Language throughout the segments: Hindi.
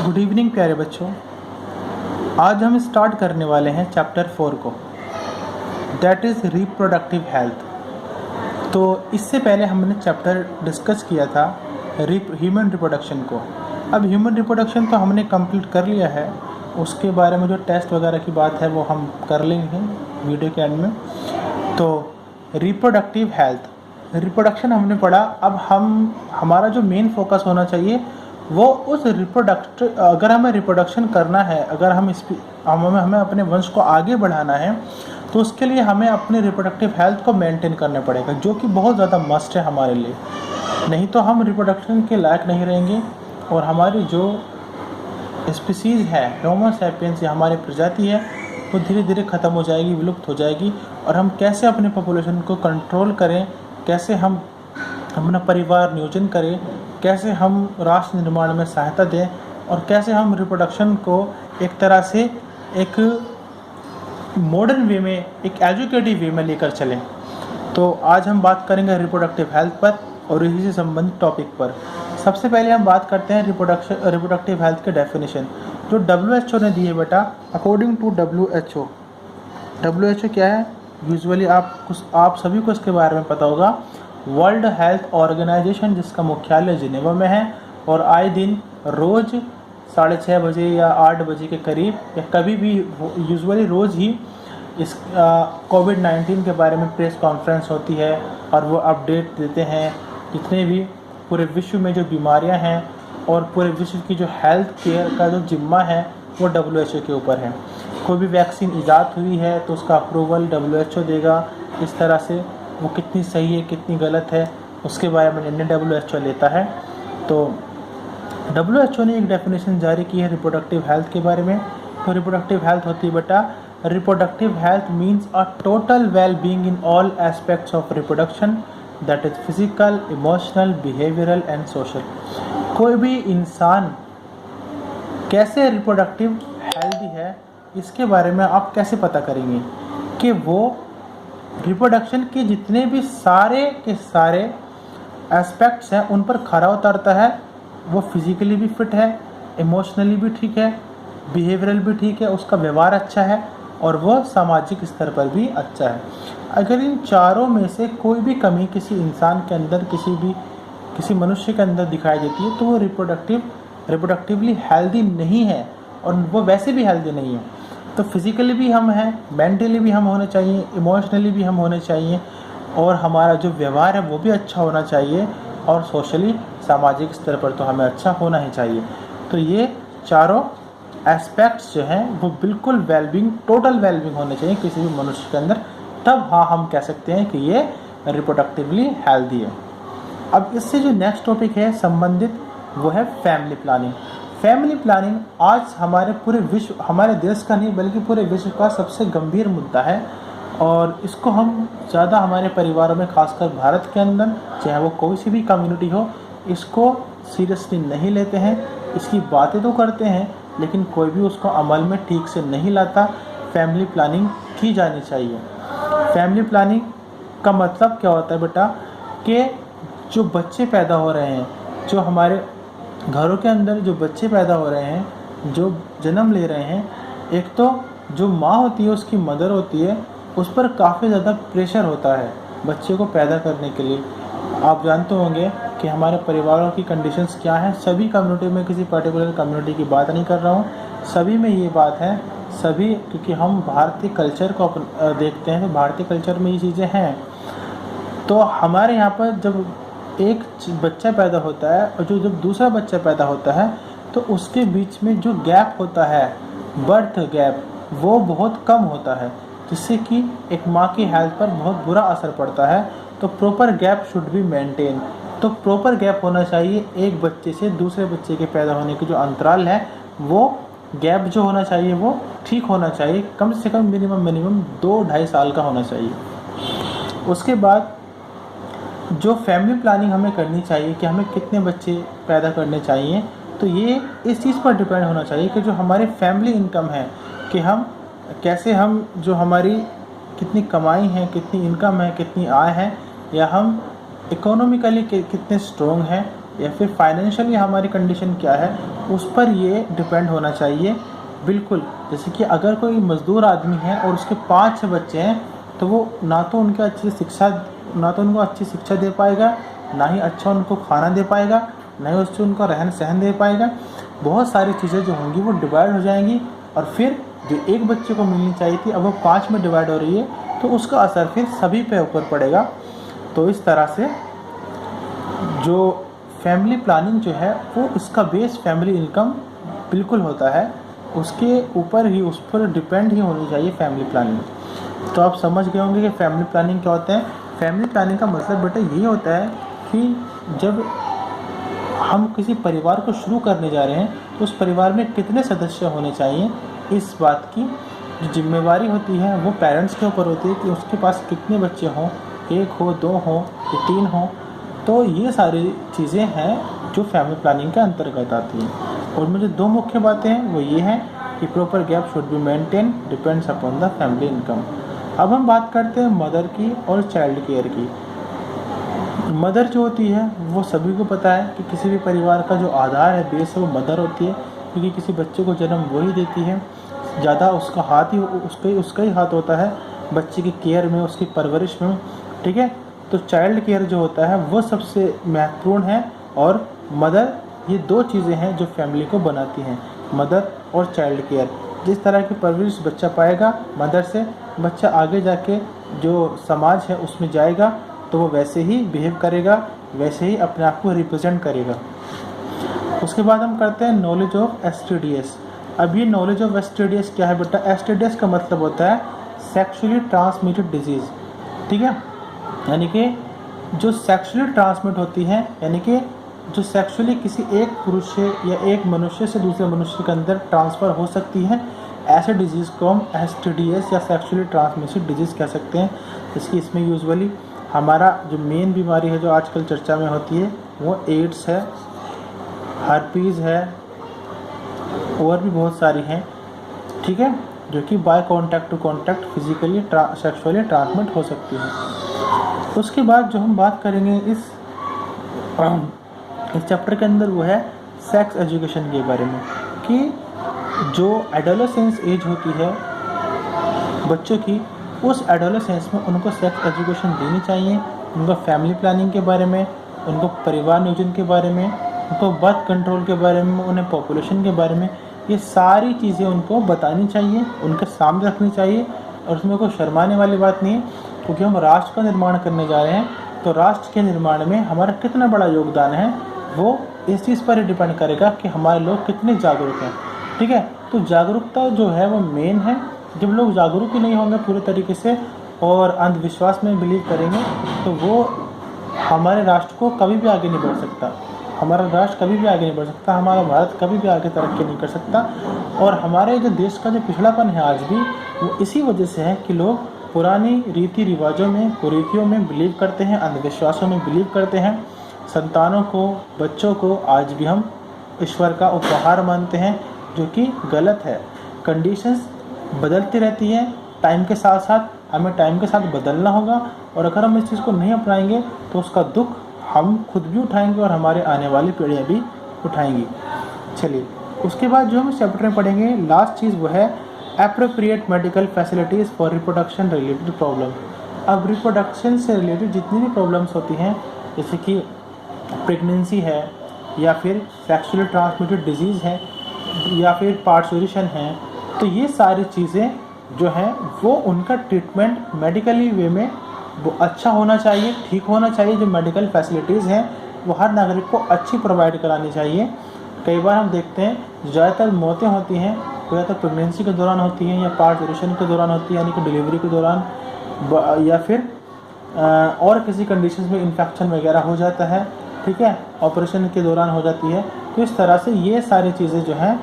गुड इवनिंग प्यारे बच्चों। आज हम स्टार्ट करने वाले हैं चैप्टर 4 को, दैट इज़ रिप्रोडक्टिव हेल्थ। तो इससे पहले हमने चैप्टर डिस्कस किया था ह्यूमन रिप्रोडक्शन को। अब ह्यूमन रिप्रोडक्शन तो हमने कंप्लीट कर लिया है, उसके बारे में जो टेस्ट वगैरह की बात है वो हम कर लेंगे वीडियो के एंड में। तो रिप्रोडक्टिव हेल्थ, रिप्रोडक्शन हमने पढ़ा। अब हमारा जो मेन फोकस होना चाहिए वो उस अगर हमें रिप्रोडक्शन करना है, अगर हमें अपने वंश को आगे बढ़ाना है, तो उसके लिए हमें अपने रिप्रोडक्टिव हेल्थ को मेंटेन करना पड़ेगा, जो कि बहुत ज़्यादा मस्ट है हमारे लिए। नहीं तो हम रिप्रोडक्शन के लायक नहीं रहेंगे और हमारी जो स्पीसीज़ है, होमो सैपियंस या हमारी प्रजाति है, वो धीरे धीरे ख़त्म हो जाएगी, विलुप्त हो जाएगी। और हम कैसे अपने पॉपुलेशन को कंट्रोल करें, कैसे हम अपना परिवार नियोजन करें, कैसे हम राष्ट्र निर्माण में सहायता दें और कैसे हम रिप्रोडक्शन को एक तरह से एक मॉडर्न वे में, एक एजुकेटिव वे में लेकर चलें। तो आज हम बात करेंगे रिप्रोडक्टिव हेल्थ पर और इसी से संबंधित टॉपिक पर। सबसे पहले हम बात करते हैं रिप्रोडक्टिव हेल्थ के डेफिनेशन, जो WHO ने दी है बेटा। अकॉर्डिंग टू WHO क्या है? यूजुअली आप सभी को इसके बारे में पता होगा। वर्ल्ड हेल्थ ऑर्गेनाइजेशन, जिसका मुख्यालय जिनेवा में है, और आए दिन रोज़ 6:30 बजे या 8 बजे के करीब या कभी भी, यूजुअली रोज़ ही इस कोविड-19 के बारे में प्रेस कॉन्फ्रेंस होती है और वो अपडेट देते हैं जितने भी पूरे विश्व में जो बीमारियां हैं, और पूरे विश्व की जो हेल्थ केयर का जो जिम्मा है वो WHO के ऊपर है। कोई भी वैक्सीन ईजाद हुई है तो उसका अप्रूवल WHO देगा। इस तरह से वो कितनी सही है, कितनी गलत है, उसके बारे में निर्णय WHO लेता है। तो WHO ने एक डेफिनेशन जारी की है रिप्रोडक्टिव हेल्थ के बारे में। तो रिप्रोडक्टिव हेल्थ होती है बेटा, reproductive health means a total well being in all aspects of reproduction, that is physical, emotional, behavioural and social. कोई भी इंसान कैसे रिप्रोडक्टिव हेल्दी है, इसके बारे में आप कैसे पता करेंगे कि वो रिप्रोडक्शन के जितने भी सारे के सारे एस्पेक्ट्स हैं उन पर खरा उतरता है। वो फिजिकली भी फिट है, इमोशनली भी ठीक है, बिहेवियरल भी ठीक है, उसका व्यवहार अच्छा है और वो सामाजिक स्तर पर भी अच्छा है। अगर इन चारों में से कोई भी कमी किसी इंसान के अंदर, किसी मनुष्य के अंदर दिखाई देती है, तो वो रिप्रोडक्टिवली हेल्दी नहीं है और वो वैसे भी हेल्दी नहीं है। तो फिज़िकली भी हम हैं, मेंटली भी हम होने चाहिए, इमोशनली भी हम होने चाहिए, और हमारा जो व्यवहार है वो भी अच्छा होना चाहिए, और सोशली, सामाजिक स्तर पर तो हमें अच्छा होना ही चाहिए। तो ये चारों एस्पेक्ट्स जो हैं वो बिल्कुल वेलबींग, टोटल वेलबींग होने चाहिए किसी भी मनुष्य के अंदर। तब हाँ, हम कह सकते हैं कि ये रिप्रोडक्टिवली हेल्दी है। अब इससे जो नेक्स्ट टॉपिक है संबंधित, वो है फैमिली प्लानिंग। फैमिली प्लानिंग आज हमारे पूरे विश्व, हमारे देश का नहीं बल्कि पूरे विश्व का सबसे गंभीर मुद्दा है, और इसको हम ज़्यादा हमारे परिवारों में, खासकर भारत के अंदर, चाहे वो कोई सी भी कम्युनिटी हो, इसको सीरियसली नहीं लेते हैं। इसकी बातें तो करते हैं लेकिन कोई भी उसको अमल में ठीक से नहीं लाता। फैमिली प्लानिंग की जानी चाहिए। फैमिली प्लानिंग का मतलब क्या होता है बेटा, कि जो बच्चे पैदा हो रहे हैं, जो हमारे घरों के अंदर जो बच्चे पैदा हो रहे हैं, जो जन्म ले रहे हैं, एक तो जो माँ होती है, उसकी मदर होती है, उस पर काफ़ी ज़्यादा प्रेशर होता है बच्चे को पैदा करने के लिए। आप जानते होंगे कि हमारे परिवारों की कंडीशंस क्या हैं। सभी कम्युनिटी में, किसी पर्टिकुलर कम्युनिटी की बात नहीं कर रहा हूँ, सभी में ये बात है। सभी, क्योंकि हम भारतीय कल्चर को देखते हैं, तो भारतीय कल्चर में ये चीज़ें हैं। तो हमारे यहाँ पर जब एक बच्चा पैदा होता है और जब दूसरा बच्चा पैदा होता है, तो उसके बीच में जो गैप होता है, बर्थ गैप, वो बहुत कम होता है, जिससे कि एक माँ की हेल्थ पर बहुत बुरा असर पड़ता है। तो proper gap should be maintain. तो प्रॉपर गैप होना चाहिए, एक बच्चे से दूसरे बच्चे के पैदा होने की जो अंतराल है, वो गैप जो होना चाहिए वो ठीक होना चाहिए। कम से कम मिनिमम 2-2.5 साल का होना चाहिए। उसके बाद जो फैमिली प्लानिंग हमें करनी चाहिए कि हमें कितने बच्चे पैदा करने चाहिए, तो ये इस चीज़ पर डिपेंड होना चाहिए कि जो हमारी फैमिली इनकम है, कि हम कैसे, हम जो हमारी कितनी कमाई है, कितनी इनकम है, कितनी आय है, या हम इकोनॉमिकली कितने स्ट्रॉन्ग हैं, या फिर फाइनेंशियली हमारी कंडीशन क्या है, उस पर ये डिपेंड होना चाहिए। बिल्कुल, जैसे कि अगर कोई मज़दूर आदमी है और उसके 5-6 बच्चे हैं, तो वो ना तो उनको अच्छी शिक्षा दे पाएगा, ना ही अच्छा उनको खाना दे पाएगा, ना ही उससे उनका रहन सहन दे पाएगा। बहुत सारी चीज़ें जो होंगी वो डिवाइड हो जाएंगी, और फिर जो एक बच्चे को मिलनी चाहिए थी अब वो 5 में डिवाइड हो रही है, तो उसका असर फिर सभी पे ऊपर पड़ेगा। तो इस तरह से जो फैमिली प्लानिंग जो है वो इसका बेस फैमिली इनकम बिल्कुल होता है, उसके ऊपर ही, उस पर डिपेंड ही होनी चाहिए फैमिली प्लानिंग। तो आप समझ गए होंगे कि फैमिली प्लानिंग क्या होता है। फैमिली प्लानिंग का मतलब बेटा यही होता है कि जब हम किसी परिवार को शुरू करने जा रहे हैं तो उस परिवार में कितने सदस्य होने चाहिए, इस बात की जो जिम्मेवारी होती है वो पेरेंट्स के ऊपर होती है कि उसके पास कितने बच्चे हों, 1 हो, 2 हो या 3 हो। तो ये सारी चीज़ें हैं जो फैमिली प्लानिंग के अंतर्गत आती हैं। और मुझे 2 मुख्य बातें हैं वो ये हैं कि proper gap should be maintain, depends upon the family income. अब हम बात करते हैं मदर की और चाइल्ड केयर की। मदर जो होती है वो सभी को पता है कि किसी भी परिवार का जो आधार है, बेस है, वो मदर होती है, क्योंकि किसी बच्चे को जन्म वही देती है। ज़्यादा उसका हाथ ही उसका ही हाथ होता है बच्चे की केयर में, उसकी परवरिश में, ठीक है। तो चाइल्ड केयर जो होता है वो सबसे महत्वपूर्ण है, और मदर, ये 2 चीज़ें हैं जो फैमिली को बनाती हैं, मदर और चाइल्ड केयर। जिस तरह की परवरिश बच्चा पाएगा मदर से, बच्चा आगे जाके जो समाज है उसमें जाएगा तो वो वैसे ही बिहेव करेगा, वैसे ही अपने आप को रिप्रेजेंट करेगा। उसके बाद हम करते हैं नॉलेज ऑफ STDs। अब ये नॉलेज ऑफ STDs क्या है बेटा? STDs का मतलब होता है सेक्सुअली ट्रांसमिटेड डिजीज़, ठीक है। यानी कि जो सेक्सुअली ट्रांसमिट होती है, यानी कि जो सेक्सुअली किसी एक पुरुष से या एक मनुष्य से दूसरे मनुष्य के अंदर ट्रांसफ़र हो सकती है, ऐसे डिजीज़ को हम STDs या सेक्सुअली ट्रांसमिटेड डिजीज़ कह सकते हैं। इसकी इसमें यूजुअली हमारा जो मेन बीमारी है जो आजकल चर्चा में होती है वो एड्स है, हर्पीज़ है, और भी बहुत सारी हैं, ठीक है, जो कि by contact to contact physically sexually transmit हो सकती है। उसके बाद जो हम बात करेंगे इस चैप्टर के अंदर वो है सेक्स एजुकेशन के बारे में, कि जो एडोलेसेंस एज होती है बच्चों की, उस एडोलेसेंस में उनको सेक्स एजुकेशन देनी चाहिए। उनको फैमिली प्लानिंग के बारे में, उनको परिवार नियोजन के बारे में, उनको बर्थ कंट्रोल के बारे में, उन्हें पॉपुलेशन के बारे में, ये सारी चीज़ें उनको बतानी चाहिए, उनके सामने रखनी चाहिए। और उसमें कोई शर्माने वाली बात नहीं है, क्योंकि हम राष्ट्र का निर्माण करने जा रहे हैं, तो राष्ट्र के निर्माण में हमारा कितना बड़ा योगदान है वो इस चीज़ पर ही डिपेंड करेगा कि हमारे लोग कितने जागरूक हैं, ठीक है। तो जागरूकता जो है वो मेन है। जब लोग जागरूक ही नहीं होंगे पूरे तरीके से और अंधविश्वास में बिलीव करेंगे, तो वो हमारे राष्ट्र को कभी भी आगे नहीं बढ़ सकता, हमारा राष्ट्र कभी भी आगे नहीं बढ़ सकता, हमारा भारत कभी भी आगे तरक्की नहीं कर सकता। और हमारे जो देश का जो पिछड़ापन है आज भी, वो इसी वजह से है कि लोग पुरानी रीति रिवाजों में, कुरीतियों में बिलीव करते हैं, अंधविश्वासों में बिलीव करते हैं। संतानों को, बच्चों को आज भी हम ईश्वर का उपहार मानते हैं, जो कि गलत है। कंडीशंस बदलती रहती है टाइम के साथ साथ, हमें टाइम के साथ बदलना होगा, और अगर हम इस चीज़ को नहीं अपनाएंगे तो उसका दुख हम खुद भी उठाएंगे और हमारे आने वाली पीढ़ियाँ भी उठाएंगी। चलिए, उसके बाद जो हम इस चैप्टर में पढ़ेंगे लास्ट चीज़ वो है appropriate medical facilities for reproduction related problem. अब रिप्रोडक्शन से रिलेटेड जितनी भी प्रॉब्लम्स होती हैं, जैसे कि प्रेगनेंसी है, या फिर सेक्सुअली ट्रांसमिटेड डिजीज़ है, या फिर पार्टुरेशन है, तो ये सारी चीज़ें जो हैं वो उनका ट्रीटमेंट मेडिकली वे में वो अच्छा होना चाहिए, ठीक होना चाहिए। जो मेडिकल फैसिलिटीज़ हैं वो हर नागरिक को अच्छी प्रोवाइड करानी चाहिए। कई बार हम देखते हैं ज़्यादातर मौतें होती हैं वो या तो प्रेगनेंसी के दौरान होती हैं या पार्टुरेशन के दौरान होती है, यानी कि डिलीवरी के दौरान, या फिर और किसी कंडीशन में इन्फेक्शन वगैरह हो जाता है, ठीक है, ऑपरेशन के दौरान हो जाती है। तो इस तरह से ये सारी चीज़ें जो हैं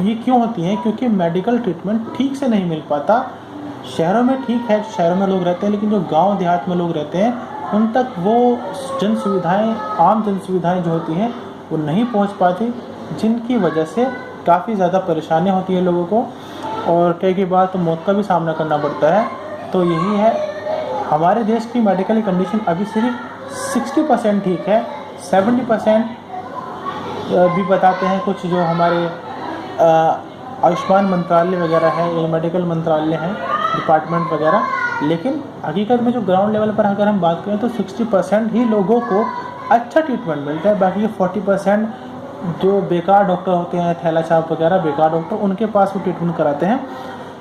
ये क्यों होती हैं? क्योंकि मेडिकल ट्रीटमेंट ठीक से नहीं मिल पाता। शहरों में ठीक है, शहरों में लोग रहते हैं, लेकिन जो गांव देहात में लोग रहते हैं उन तक वो जन सुविधाएँ, आम जन सुविधाएँ जो होती हैं वो नहीं पहुंच पाती, जिनकी वजह से काफ़ी ज़्यादा परेशानियां होती है लोगों को, और कई बार तो मौत का भी सामना करना पड़ता है। तो यही है, हमारे देश की मेडिकल कंडीशन अभी सिर्फ 60% ठीक है, 70% भी बताते हैं कुछ जो हमारे आयुष्मान मंत्रालय वगैरह है या मेडिकल मंत्रालय हैं, डिपार्टमेंट वगैरह। लेकिन हकीकत में जो ग्राउंड लेवल पर अगर हम बात करें तो 60% ही लोगों को अच्छा ट्रीटमेंट मिलता है। बाकी 40% जो बेकार डॉक्टर होते हैं, थैला छाप वगैरह बेकार डॉक्टर, उनके पास वो ट्रीटमेंट कराते हैं,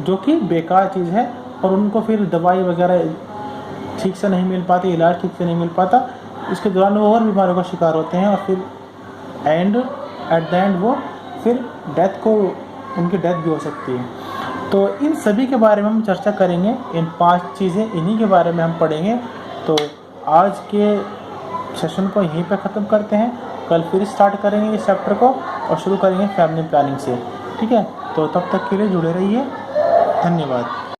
जो कि बेकार चीज़ है। और उनको फिर दवाई वगैरह ठीक से नहीं मिल पाती, इलाज ठीक से नहीं मिल पाता। इसके दौरान वो और बीमारियों का शिकार होते हैं और फिर एट द एंड वो फिर उनकी डेथ भी हो सकती है। तो इन सभी के बारे में हम चर्चा करेंगे। इन 5 चीज़ें इन्हीं के बारे में हम पढ़ेंगे। तो आज के सेशन को यहीं पे ख़त्म करते हैं। कल फिर स्टार्ट करेंगे इस चैप्टर को और शुरू करेंगे फैमिली प्लानिंग से। ठीक है, तो तब तक के लिए जुड़े रहिए। धन्यवाद।